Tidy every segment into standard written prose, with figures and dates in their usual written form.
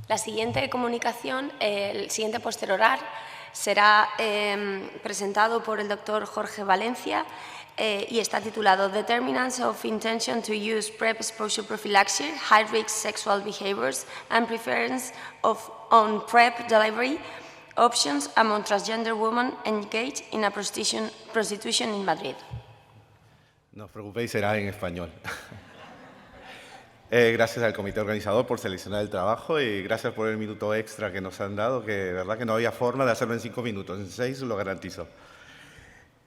La siguiente comunicación, el siguiente póster oral, será presentado por el doctor Jorge Valencia y está titulado Determinants of Intention to Use PrEP Exposure Prophylaxis, High Risk Sexual Behaviors and Preference on PrEP Delivery Options Among Transgender Women Engaged in a Prostitution in Madrid. No os preocupéis, será en español. Gracias al comité organizador por seleccionar el trabajo y gracias por el minuto extra que nos han dado, que de verdad que no había forma de hacerlo en 5 minutos, en 6 lo garantizo.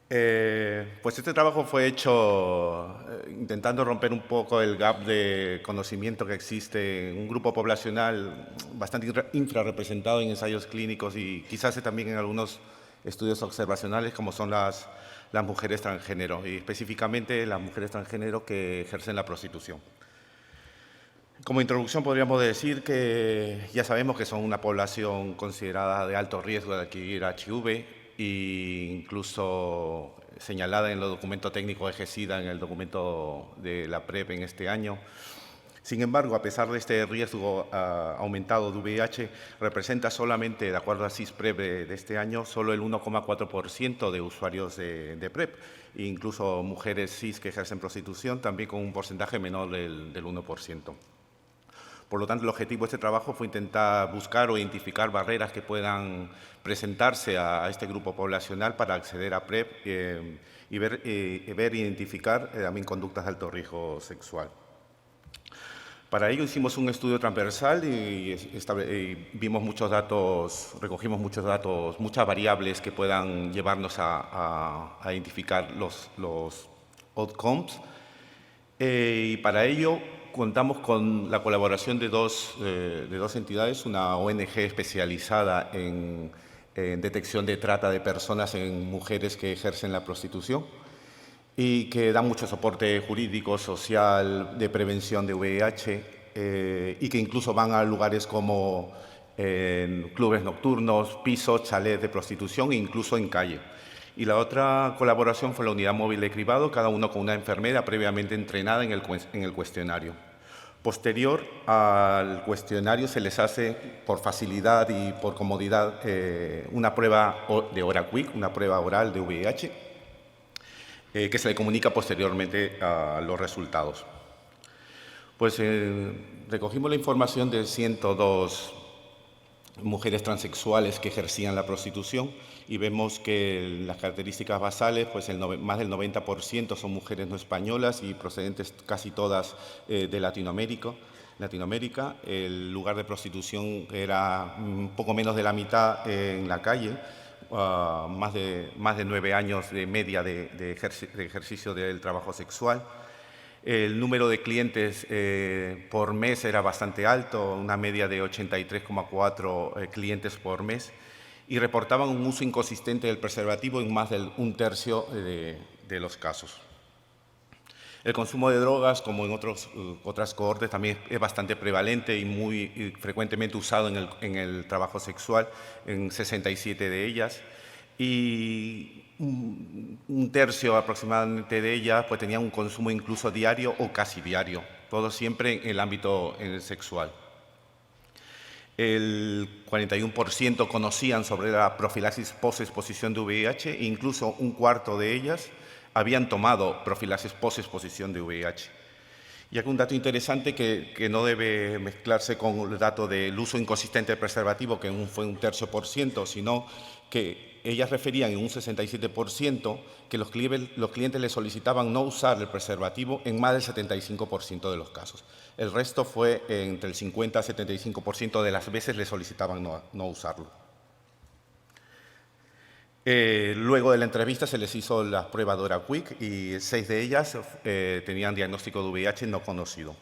Pues este trabajo fue hecho intentando romper un poco el gap de conocimiento que existe en un grupo poblacional bastante infrarrepresentado en ensayos clínicos y quizás también en algunos estudios observacionales como son las mujeres transgénero y específicamente las mujeres transgénero que ejercen la prostitución. Como introducción podríamos decir que ya sabemos que son una población considerada de alto riesgo de adquirir HIV e incluso señalada en el documento técnico de GESIDA, en el documento de la PrEP en este año. Sin embargo, a pesar de este riesgo aumentado de VIH, representa solamente, de acuerdo a CISPrEP de este año, solo el 1,4% de usuarios de PrEP, e incluso mujeres cis que ejercen prostitución, también con un porcentaje menor del 1%. Por lo tanto, el objetivo de este trabajo fue intentar buscar o identificar barreras que puedan presentarse a este grupo poblacional para acceder a PrEP y ver e identificar también conductas de alto riesgo sexual. Para ello hicimos un estudio transversal y vimos muchos datos, recogimos muchos datos, muchas variables que puedan llevarnos a identificar los outcomes. Y para ello contamos con la colaboración de dos entidades, una ONG especializada en detección de trata de personas en mujeres que ejercen la prostitución y que da mucho soporte jurídico, social, de prevención de VIH y que incluso van a lugares como clubes nocturnos, pisos, chalets de prostitución e incluso en calle. Y la otra colaboración fue la unidad móvil de cribado, cada uno con una enfermera previamente entrenada en el cuestionario. Posterior al cuestionario se les hace, por facilidad y por comodidad, una prueba de OraQuick, una prueba oral de VIH, que se le comunica posteriormente a los resultados. Pues recogimos la información de 102 mujeres transexuales que ejercían la prostitución y vemos que las características basales, pues más del 90% son mujeres no españolas y procedentes casi todas de Latinoamérica. El lugar de prostitución era un poco menos de la mitad en la calle, más de 9 años de media de ejercicio del trabajo sexual. El número de clientes por mes era bastante alto, una media de 83,4 clientes por mes, y reportaban un uso inconsistente del preservativo en más de un tercio de los casos. El consumo de drogas, como en otras cohortes, también es bastante prevalente y muy frecuentemente usado en el trabajo sexual, en 67 de ellas. Y un tercio aproximadamente de ellas pues, tenían un consumo incluso diario o casi diario, todo siempre en el ámbito sexual. El 41% conocían sobre la profilaxis post-exposición de VIH e incluso un cuarto de ellas habían tomado profilaxis post-exposición de VIH. Y aquí un dato interesante que no debe mezclarse con el dato del uso inconsistente del preservativo, que fue un tercio por ciento, sino que ellas referían en un 67% que los clientes les solicitaban no usar el preservativo en más del 75% de los casos. El resto fue entre el 50 y 75% de las veces les solicitaban no usarlo. Luego de la entrevista se les hizo la prueba de OraQuick y 6 de ellas tenían diagnóstico de VIH no conocido.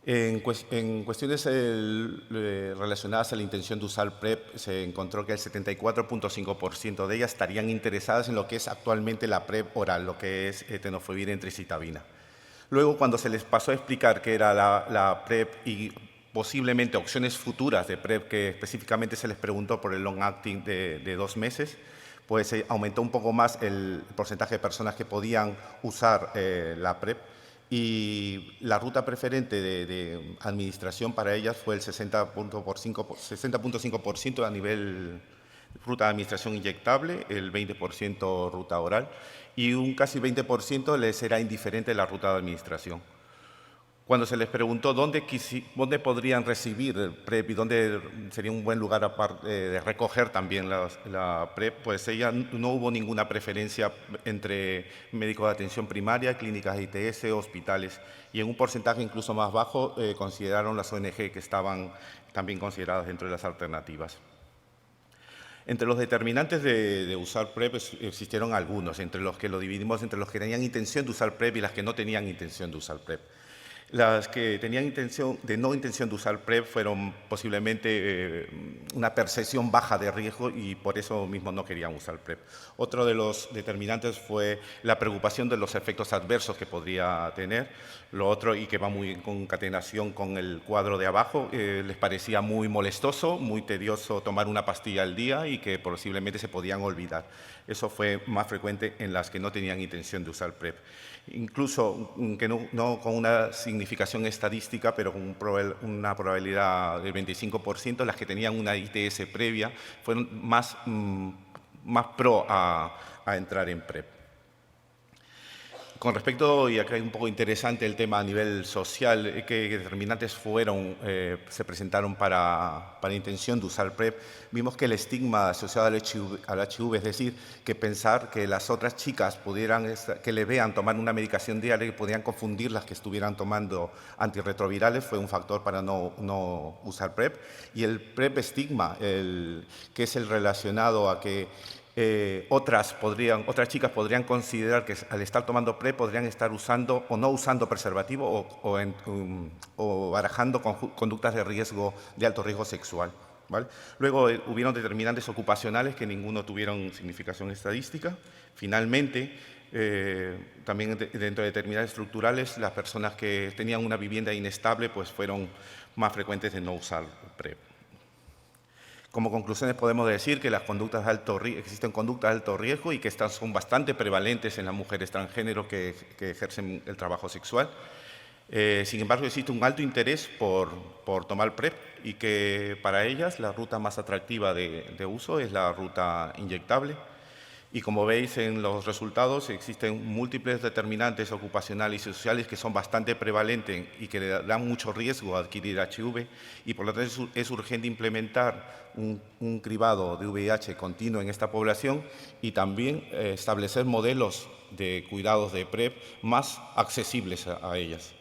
En cuestiones relacionadas a la intención de usar PrEP, se encontró que el 74,5% de ellas estarían interesadas en lo que es actualmente la PrEP oral, lo que es tenofovir y tricitabina. Luego, cuando se les pasó a explicar qué era la PrEP y posiblemente opciones futuras de PrEP, que específicamente se les preguntó por el long acting de 2 meses, pues aumentó un poco más el porcentaje de personas que podían usar la PrEP y la ruta preferente de administración para ellas fue el 60.5% a nivel ruta de administración inyectable, el 20% ruta oral y un casi 20% les era indiferente la ruta de administración. Cuando se les preguntó dónde podrían recibir el PrEP y dónde sería un buen lugar de recoger también la PrEP, pues no hubo ninguna preferencia entre médicos de atención primaria, clínicas ITS, hospitales, y en un porcentaje incluso más bajo consideraron las ONG que estaban también consideradas dentro de las alternativas. Entre los determinantes de usar PrEP existieron algunos, entre los que lo dividimos entre los que tenían intención de usar PrEP y las que no tenían intención de usar PrEP. Las que tenían no intención de usar PrEP fueron posiblemente una percepción baja de riesgo y por eso mismo no querían usar PrEP. Otro de los determinantes fue la preocupación de los efectos adversos que podría tener. Lo otro, y que va muy en concatenación con el cuadro de abajo, les parecía muy molestoso, muy tedioso tomar una pastilla al día y que posiblemente se podían olvidar. Eso fue más frecuente en las que no tenían intención de usar PrEP. Incluso que no con una significación estadística, pero con una probabilidad del 25%, las que tenían una ITS previa fueron más pro a entrar en PrEP. Con respecto, y acá es un poco interesante el tema a nivel social, qué determinantes se presentaron para intención de usar PrEP, vimos que el estigma asociado al HIV, es decir, que pensar que las otras chicas que le vean tomar una medicación diaria, que podían confundir las que estuvieran tomando antirretrovirales, fue un factor para no usar PrEP. Y el PrEP estigma, que es el relacionado a que otras chicas podrían considerar que al estar tomando PrEP podrían estar usando o no usando preservativo o barajando conductas de alto riesgo sexual, ¿vale? Luego hubieron determinantes ocupacionales que ninguno tuvieron significación estadística. Finalmente, también dentro de determinantes estructurales, las personas que tenían una vivienda inestable pues fueron más frecuentes de no usar PrEP. Como conclusiones podemos decir que existen conductas de alto riesgo y que estas son bastante prevalentes en las mujeres transgénero que ejercen el trabajo sexual. Sin embargo, existe un alto interés por tomar PrEP y que para ellas la ruta más atractiva de uso es la ruta inyectable. Y como veis en los resultados, existen múltiples determinantes ocupacionales y sociales que son bastante prevalentes y que le dan mucho riesgo a adquirir HIV, y por lo tanto es urgente implementar un cribado de VIH continuo en esta población y también establecer modelos de cuidados de PrEP más accesibles a ellas.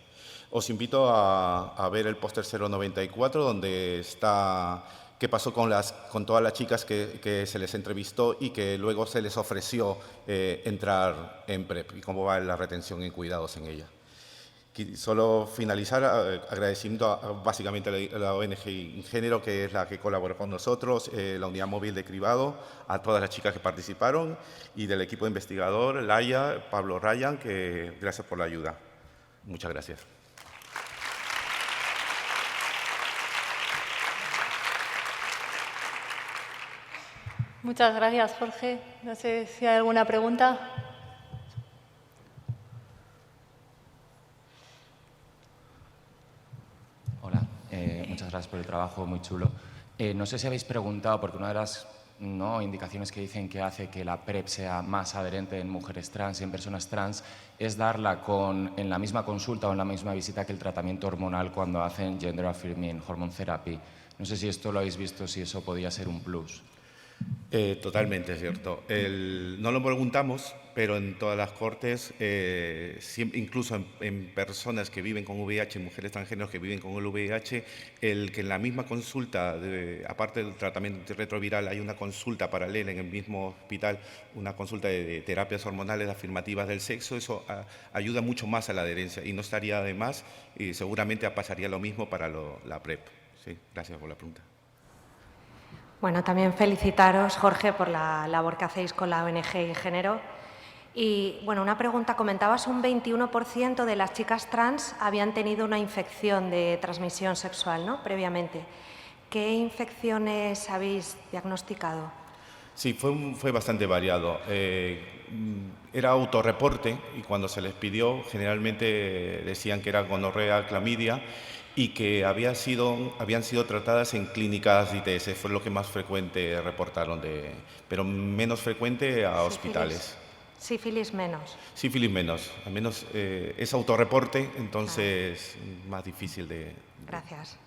Os invito a ver el póster 094, donde está qué pasó con todas las chicas que se les entrevistó y que luego se les ofreció entrar en PrEP y cómo va la retención en cuidados en ella. Solo finalizar agradeciendo básicamente a la ONG Ingénero, que es la que colaboró con nosotros, la unidad móvil de cribado, a todas las chicas que participaron y del equipo investigador, Laia, Pablo Ryan, que gracias por la ayuda. Muchas gracias. Muchas gracias, Jorge. No sé si hay alguna pregunta. Hola, muchas gracias por el trabajo, muy chulo. No sé si habéis preguntado, porque una de las indicaciones que dicen que hace que la PrEP sea más adherente en mujeres trans y en personas trans es darla en la misma consulta o en la misma visita que el tratamiento hormonal cuando hacen Gender Affirming Hormone Therapy. No sé si esto lo habéis visto, si eso podía ser un plus. Totalmente cierto. No lo preguntamos, pero en todas las cortes, incluso en personas que viven con VIH, mujeres transgéneros que viven con el VIH, que en la misma consulta, aparte del tratamiento retroviral, hay una consulta paralela en el mismo hospital, una consulta de terapias hormonales afirmativas del sexo, eso ayuda mucho más a la adherencia y no estaría de más, y seguramente pasaría lo mismo para la PrEP. Sí, gracias por la pregunta. Bueno, también felicitaros, Jorge, por la labor que hacéis con la ONG Ingénero. Y, bueno, una pregunta. Comentabas un 21% de las chicas trans habían tenido una infección de transmisión sexual, ¿no?, previamente. ¿Qué infecciones habéis diagnosticado? Sí, fue bastante variado. era autorreporte y cuando se les pidió generalmente decían que era gonorrea, clamidia y que habían sido tratadas en clínicas ITS, fue lo que más frecuente reportaron, pero menos frecuente a hospitales. Sífilis menos. Sífilis menos, al menos es autorreporte, entonces más difícil de... Gracias.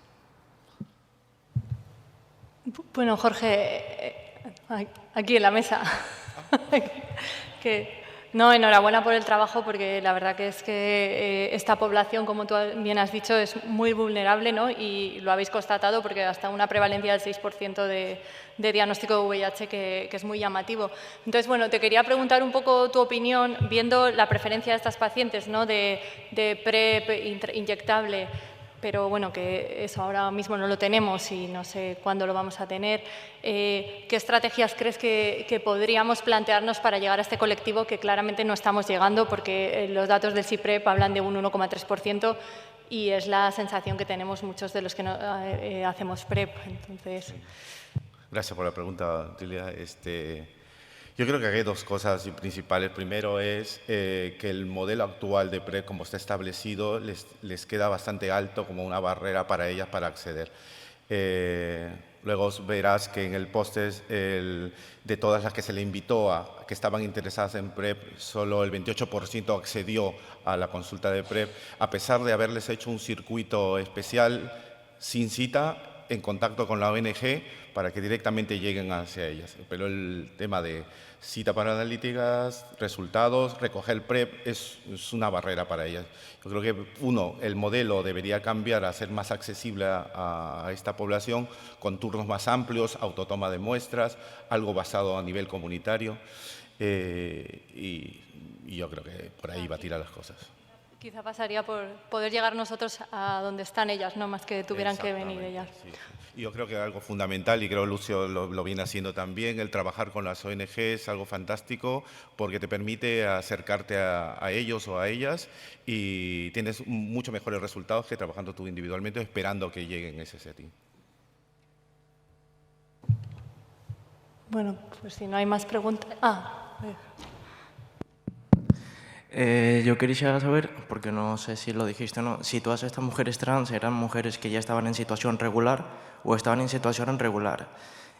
Bueno, Jorge, aquí en la mesa. No, enhorabuena por el trabajo, porque la verdad que es que esta población, como tú bien has dicho, es muy vulnerable, ¿no? Y lo habéis constatado porque hasta una prevalencia del 6% de diagnóstico de VIH que es muy llamativo. Entonces, bueno, te quería preguntar un poco tu opinión, viendo la preferencia de estas pacientes, ¿no? De PrEP inyectable, pero bueno, que eso ahora mismo no lo tenemos y no sé cuándo lo vamos a tener. ¿Qué estrategias crees que podríamos plantearnos para llegar a este colectivo que claramente no estamos llegando, porque los datos del CIPREP hablan de un 1,3% y es la sensación que tenemos muchos de los que hacemos PrEP? Entonces... Gracias por la pregunta, Tilia. Yo creo que hay dos cosas principales. Primero es que el modelo actual de PrEP, como está establecido, les queda bastante alto como una barrera para ellas para acceder. Luego verás que en el póster de todas las que se le invitó que estaban interesadas en PrEP, solo el 28% accedió a la consulta de PrEP, a pesar de haberles hecho un circuito especial sin cita, en contacto con la ONG, para que directamente lleguen hacia ellas. Pero el tema de cita para analíticas, resultados, recoger el PrEP es una barrera para ellas. Yo creo que, el modelo debería cambiar a ser más accesible a esta población, con turnos más amplios, autotoma de muestras, algo basado a nivel comunitario, y yo creo que por ahí va a tirar las cosas. Quizá pasaría por poder llegar nosotros a donde están ellas, no más que tuvieran que venir ellas. Sí. Y yo creo que algo fundamental, y creo que Lucio lo viene haciendo también, el trabajar con las ONG es algo fantástico porque te permite acercarte a ellos o a ellas y tienes mucho mejores resultados que trabajando tú individualmente esperando que lleguen ese setting. Bueno, pues si no hay más preguntas... Yo quería saber, porque no sé si lo dijiste o no, si todas estas mujeres trans eran mujeres que ya estaban en situación regular o estaban en situación irregular.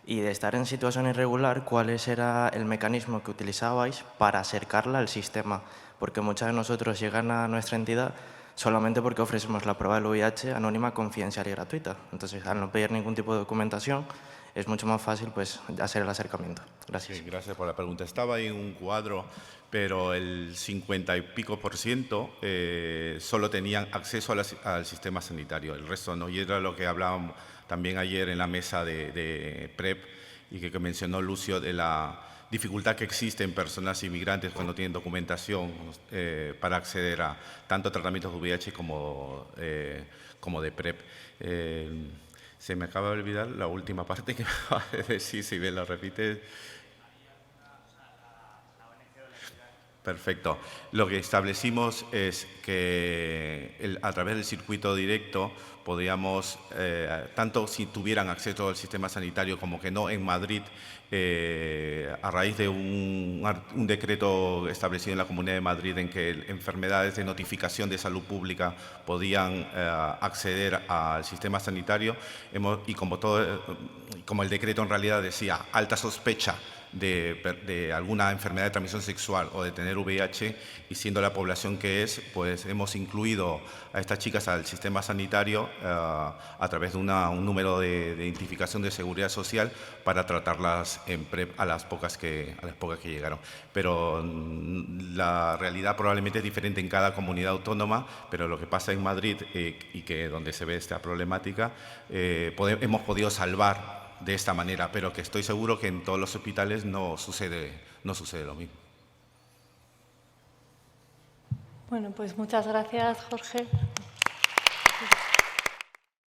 Y de estar en situación irregular, ¿cuál era el mecanismo que utilizabais para acercarla al sistema? Porque muchas de nosotros llegan a nuestra entidad solamente porque ofrecemos la prueba del VIH anónima, confidencial y gratuita. Entonces, al no pedir ningún tipo de documentación, es mucho más fácil pues, hacer el acercamiento. Gracias. Sí, gracias por la pregunta. Estaba ahí en un cuadro, pero el 50 y pico % solo tenían acceso al sistema sanitario, el resto no. Y era lo que hablábamos también ayer en la mesa de PrEP y que mencionó Lucio de la dificultad que existe en personas inmigrantes cuando tienen documentación para acceder a tanto tratamientos de VIH como de PrEP. Se me acaba de olvidar la última parte que me acaba de decir, si me la repites. Perfecto. Lo que establecimos es que a través del circuito directo podríamos, tanto si tuvieran acceso al sistema sanitario como que no, en Madrid, a raíz de un decreto establecido en la Comunidad de Madrid en que enfermedades de notificación de salud pública podían acceder al sistema sanitario, y como el decreto en realidad decía alta sospecha de alguna enfermedad de transmisión sexual o de tener VIH, y siendo la población que es, pues hemos incluido a estas chicas al sistema sanitario a través de un número de identificación de seguridad social para tratarlas en PrEP a las pocas que llegaron. Pero la realidad probablemente es diferente en cada comunidad autónoma, pero lo que pasa en Madrid y que donde se ve esta problemática, hemos podido salvar de esta manera, pero que estoy seguro que en todos los hospitales no sucede lo mismo. Bueno, pues muchas gracias, Jorge.